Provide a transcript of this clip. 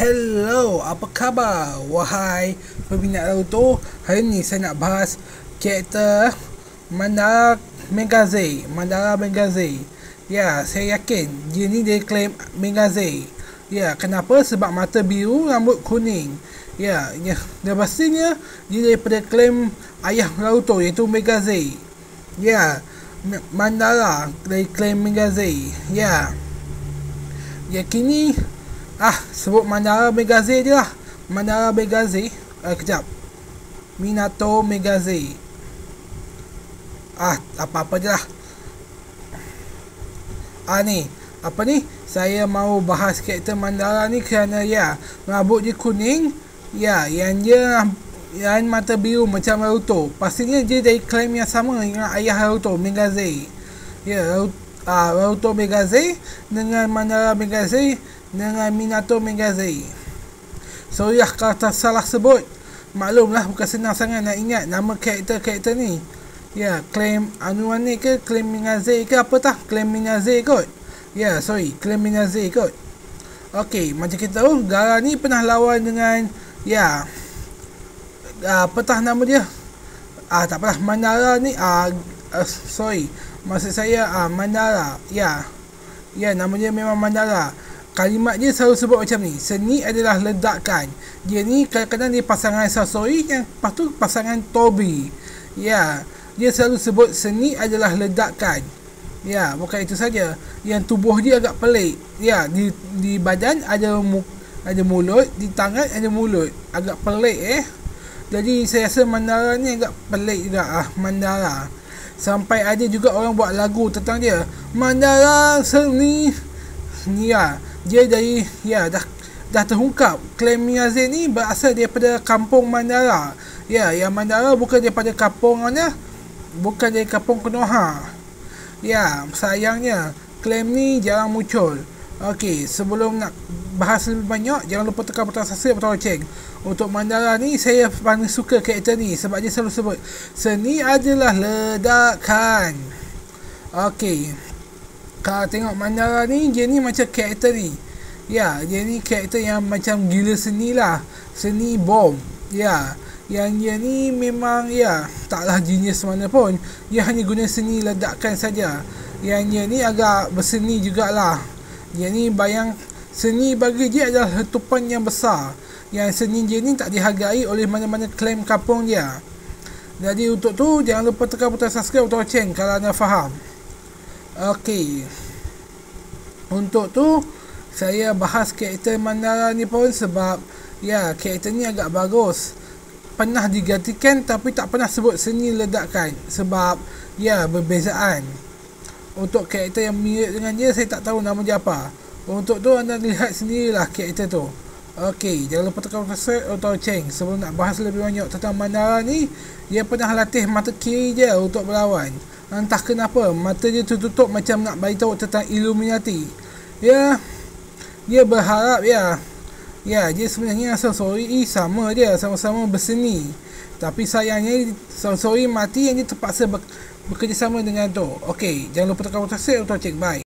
Hello, apa khabar? Wahai peminat Naruto, hari ni saya nak bahas karakter Madara Megazay. Ya, saya yakin dia ni dia claim Megazay. Ya, kenapa? Sebab mata biru, rambut kuning. Ya, dan pastinya dia daripada claim ayah Naruto iaitu Megazay. Ya, Madara dari claim Megazay. Ya, kini sebut Madara Megazay je lah. Madara Megazay. Kejap, Minato Megazay. Apa-apa je lah. Saya mau bahas karakter Madara ni kerana rambut dia kuning. Yang mata biru macam Naruto. Pastinya dia dari claim yang sama dengan ayah Naruto, Megazay. Naruto Megazay dengan Madara Megazay dengan Minato Megazay. Sorry lah kalau salah sebut. Maklumlah bukan senang sangat nak ingat nama karakter ni. Claim anuan ni ke, claim Megazay ke apa tah? Claim Megazay kot. Claim Megazay kot. Okey, macam kita tahu Gaara ni pernah lawan dengan apa tah nama dia? Tak apalah, Madara ni maksud saya Madara. Nama dia memang Madara. Kalimat dia selalu sebut macam ni, seni adalah ledakan. Dia ni kadang-kadang dia pasangan Sasori, yang lepas tu pasangan Tobi. Dia selalu sebut seni adalah ledakan. Bukan itu saja, yang tubuh dia agak pelik. Di badan ada mulut, di tangan ada mulut. Agak pelik Jadi saya rasa Madara ni agak pelik juga Madara. Sampai ada juga orang buat lagu tentang dia, Madara seni. Dia dari dah terungkap claim Megazay ni berasal daripada kampung Madara. Yang Madara bukan daripada kampung mana? Bukan dari kampung Konoha. Sayangnya claim ni jarang muncul. Okey, sebelum nak bahas lebih banyak, jangan lupa tekan butang subscribe atau lonceng. Untuk Madara ni saya paling suka karakter ni sebab dia selalu sebut seni adalah ledakan. Okey, kalau tengok Madara ni, dia ni macam karakter ni. Dia ni karakter yang macam gila seni lah. Seni bom. Yang dia ni memang taklah genius mana pun. Dia hanya guna seni ledakan saja. Yang dia ni agak berseni jugalah. Dia ni bayang seni bagi dia adalah letupan yang besar. Yang seni dia ni tak dihargai oleh mana-mana klaim kampung dia. Jadi untuk tu jangan lupa tekan butang subscribe atau lonceng kalau anda faham. Okey, untuk tu saya bahas karakter Madara ni pun sebab karakter ni agak bagus. Pernah digantikan tapi tak pernah sebut seni ledakan sebab berbezaan. Untuk karakter yang mirip dengan dia, saya tak tahu nama dia apa. Untuk tu anda lihat sendirilah karakter tu. Okey, jangan lupa tekan butang subscribe atau lonceng. Sebelum nak bahas lebih banyak tentang Madara ni, dia pernah latih mata kiri dia untuk berlawan. Entah kenapa mata dia tertutup macam nak beritahu tentang Illuminati. Dia berharap dia sebenarnya Sasori sama dia, sama-sama berseni. Tapi sayangnya Sasori mati, yang dia terpaksa bekerjasama dengan tu. Okey, jangan lupa tekan butang subscribe atau lonceng. Bye.